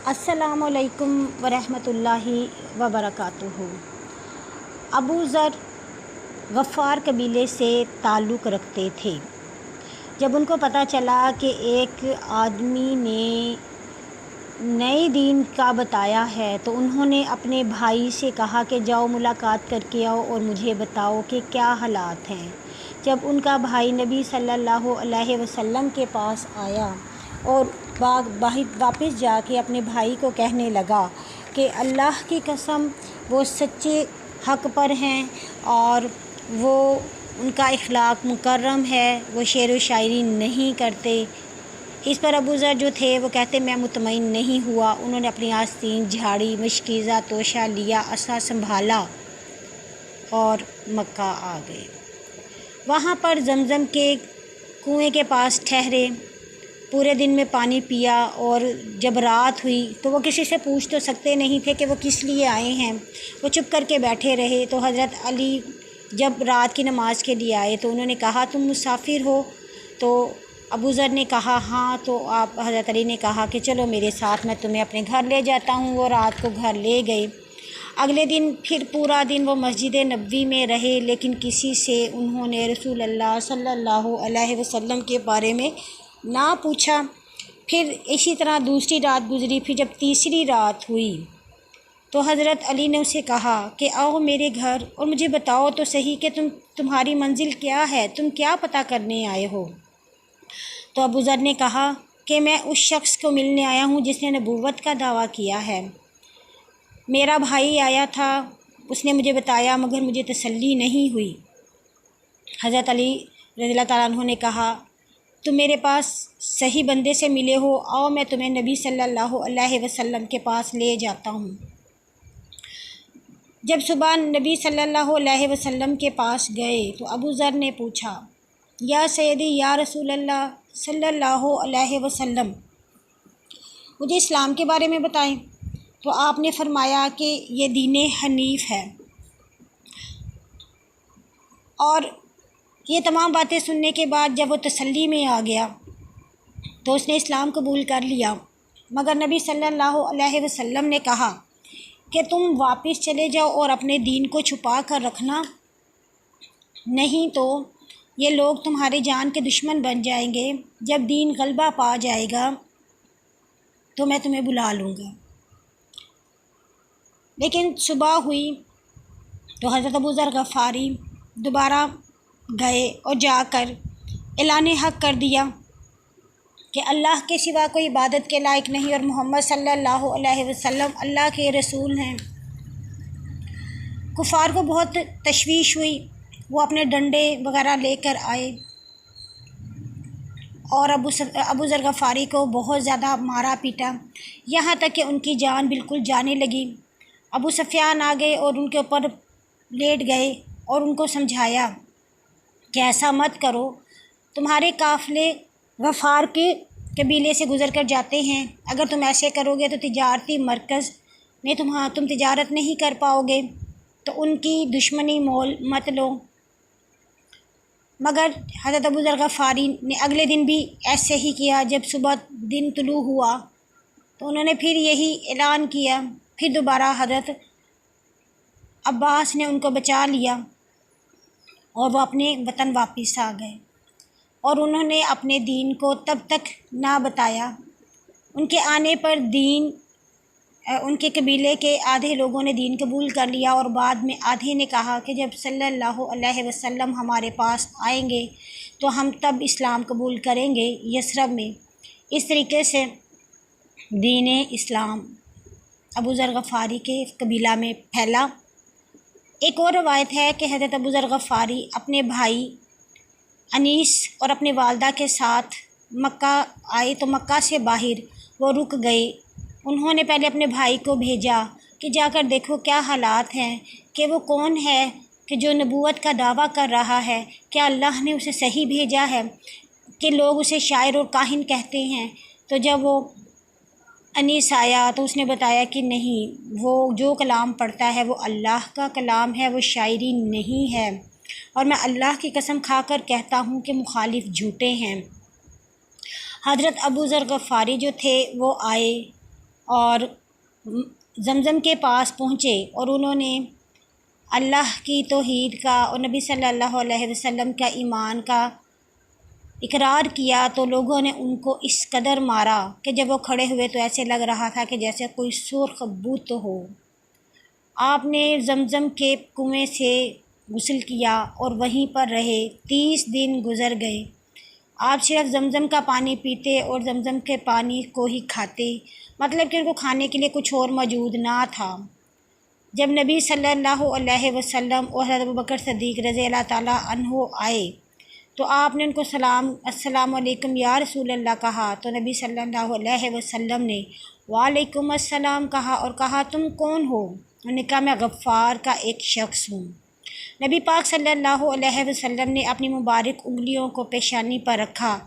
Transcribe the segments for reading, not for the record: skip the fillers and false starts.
अस्सलामु अलैकुम वरहमतुल्लाहि वबरकातुहू। अबू ज़र गफ़ार कबीले से ताल्लुक़ रखते थे। जब उनको पता चला कि एक आदमी ने नए दीन का बताया है तो उन्होंने अपने भाई से कहा कि जाओ मुलाकात करके आओ और मुझे बताओ कि क्या हालात हैं। जब उनका भाई नबी सल्लल्लाहु अलैहि वसल्लम के पास आया और वापस जाके अपने भाई को कहने लगा कि अल्लाह की कसम वो सच्चे हक़ पर हैं और वो उनका इखलाक मुकर्रम है, वो शेर व शायरी नहीं करते। इस पर अबू ज़र जो थे वो कहते मैं मुतमईन नहीं हुआ। उन्होंने अपनी आस्तीन झाड़ी, मशकीज़ा तोशा लिया, असा संभाला और मक्का आ गए। वहाँ पर ज़मज़म के कुएं के पास ठहरे, पूरे दिन में पानी पिया और जब रात हुई तो वो किसी से पूछ तो सकते नहीं थे कि वो किस लिए आए हैं। वो चुप करके बैठे रहे। तो हज़रत अली जब रात की नमाज़ के लिए आए तो उन्होंने कहा तुम मुसाफिर हो? तो अबू ज़र ने कहा हाँ। तो हज़रत अली ने कहा कि चलो मेरे साथ, मैं तुम्हें अपने घर ले जाता हूँ। वो रात को घर ले गए। अगले दिन फिर पूरा दिन वो मस्जिद नबवी में रहे, लेकिन किसी से उन्होंने रसूल अल्लाह सल्लल्लाहु अलैहि वसल्लम के बारे में ना पूछा। फिर इसी तरह दूसरी रात गुज़री। फिर जब तीसरी रात हुई तो हज़रत अली ने उसे कहा कि आओ मेरे घर और मुझे बताओ तो सही कि तुम्हारी मंजिल क्या है, तुम क्या पता करने आए हो। तो अबू ज़र ने कहा कि मैं उस शख्स को मिलने आया हूँ जिसने नबूवत का दावा किया है। मेरा भाई आया था, उसने मुझे बताया, मगर मुझे तसल्ली नहीं हुई। हज़रत अली रज़ियल्लाहु ताला अन्हु ने कहा तुम मेरे पास सही बंदे से मिले हो, आओ मैं तुम्हें नबी सल्लल्लाहु अलैहि वसल्लम के पास ले जाता हूँ। जब सुबह नबी सल्लल्लाहु अलैहि वसल्लम के पास गए तो अबू ज़र ने पूछा या सैयदी या रसूल अल्लाह सल्लल्लाहु अलैहि वसल्लम, मुझे इस्लाम के बारे में बताएं। तो आपने फरमाया कि ये दीन हनीफ है। और ये तमाम बातें सुनने के बाद जब वो तसल्ली में आ गया तो उसने इस्लाम कबूल कर लिया। मगर नबी सल्लल्लाहु अलैहि वसल्लम ने कहा कि तुम वापस चले जाओ और अपने दीन को छुपा कर रखना, नहीं तो ये लोग तुम्हारे जान के दुश्मन बन जाएंगे। जब दीन गलबा पा जाएगा तो मैं तुम्हें बुला लूँगा। लेकिन सुबह हुई तो हज़रत अबू ज़र गफ़ारी दोबारा गए और जाकर ऐलान हक़ कर दिया कि अल्लाह के सिवा कोई इबादत के लायक नहीं और मोहम्मद सल्लल्लाहु अलैहि वसल्लम अल्लाह के रसूल हैं। कुफ़ार को बहुत तशवीश हुई। वो अपने डंडे वगैरह लेकर आए और अबू ज़र गफ़ारी को बहुत ज़्यादा मारा पीटा, यहाँ तक कि उनकी जान बिल्कुल जाने लगी। अबू सुफ़ियान आ गए और उनके ऊपर लेट गए और उनको समझाया कि ऐसा मत करो, तुम्हारे काफ़िले गफ़ार के कबीले से गुज़र कर जाते हैं। अगर तुम ऐसे करोगे तो तिजारती मरकज़ में तुम तिजारत नहीं कर पाओगे, तो उनकी दुश्मनी मोल मत लो। मगर हज़रत अबू ज़र गफ़ारी ने अगले दिन भी ऐसे ही किया। जब सुबह दिन तुलू हुआ तो उन्होंने फिर यही ऐलान किया। फिर दोबारा हज़रत अब्बास ने उनको बचा लिया और वो अपने वतन वापस आ गए। और उन्होंने अपने दीन को तब तक ना बताया। उनके आने पर उनके कबीले के आधे लोगों ने दीन कबूल कर लिया और बाद में आधे ने कहा कि जब सल्लल्लाहु अलैहि वसल्लम हमारे पास आएंगे तो हम तब इस्लाम कबूल करेंगे यसरब में। इस तरीके से दीन इस्लाम अबू ज़र गफ़ारी के कबीला में फैला। एक और रवायत है कि हज़रत अबू ज़र गफ़ारी अपने भाई अनीस और अपने वालदा के साथ मक्का आए तो मक्का से बाहर वो रुक गए। उन्होंने पहले अपने भाई को भेजा कि जाकर देखो क्या हालात हैं, कि वो कौन है कि जो नबूवत का दावा कर रहा है, क्या अल्लाह ने उसे सही भेजा है कि लोग उसे शायर और काहिन कहते हैं। तो जब वो अनीस आया तो उसने बताया कि नहीं, वो जो कलाम पढ़ता है वो अल्लाह का कलाम है, वो शायरी नहीं है। और मैं अल्लाह की कसम खाकर कहता हूँ कि मुखालिफ झूठे हैं। हज़रत अबू ज़र गफ़ारी जो थे वो आए اور زمزم کے پاس پہنچے اور انہوں نے اللہ کی توحید کا اور نبی صلی اللہ علیہ وسلم کا ایمان کا اقرار کیا، تو لوگوں نے ان کو اس قدر مارا کہ جب وہ کھڑے ہوئے تو ایسے لگ رہا تھا کہ جیسے کوئی سرخ بت ہو۔ آپ نے زمزم کے کنویں سے غسل کیا اور وہیں پر رہے۔ 30 دن گزر گئے۔ آپ صرف زمزم کا پانی پیتے اور زمزم کے پانی کو ہی کھاتے، مطلب کہ ان کو کھانے کے لیے کچھ اور موجود نہ تھا۔ جب نبی صلی اللہ علیہ وسلم اور حضرت ابوبکر صدیق رضی اللہ تعالیٰ عنہ آئے تو آپ نے ان کو السلام علیکم یا رسول اللہ کہا، تو نبی صلی اللہ علیہ وسلم نے وعلیکم السلام کہا اور کہا تم کون ہو؟ انہوں نے کہا میں غفار کا ایک شخص ہوں۔ نبی پاک صلی اللہ علیہ وسلم نے اپنی مبارک انگلیوں کو پیشانی پر رکھا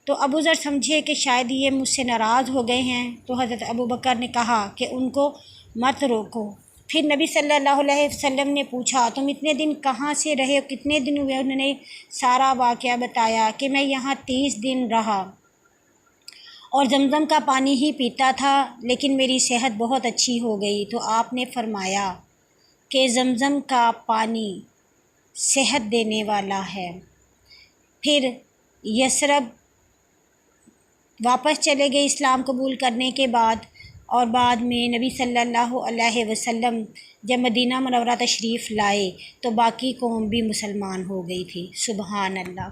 تو ابو ذر سمجھے کہ شاید یہ مجھ سے ناراض ہو گئے ہیں، تو حضرت ابوبکر نے کہا کہ ان کو مت روکو۔ پھر نبی صلی اللہ علیہ وسلم نے پوچھا تم اتنے دن کہاں سے رہے ہو، کتنے دن ہوئے؟ انہوں نے سارا واقعہ بتایا کہ میں یہاں 30 دن رہا اور زمزم کا پانی ہی پیتا تھا، لیکن میری صحت بہت اچھی ہو گئی۔ تو آپ نے فرمایا کہ زمزم کا پانی صحت دینے والا ہے۔ پھر یثرب واپس چلے گئے اسلام قبول کرنے کے بعد، اور بعد میں نبی صلی اللہ علیہ وسلم جب مدینہ منورہ تشریف لائے تو باقی قوم بھی مسلمان ہو گئی تھی۔ سبحان اللہ۔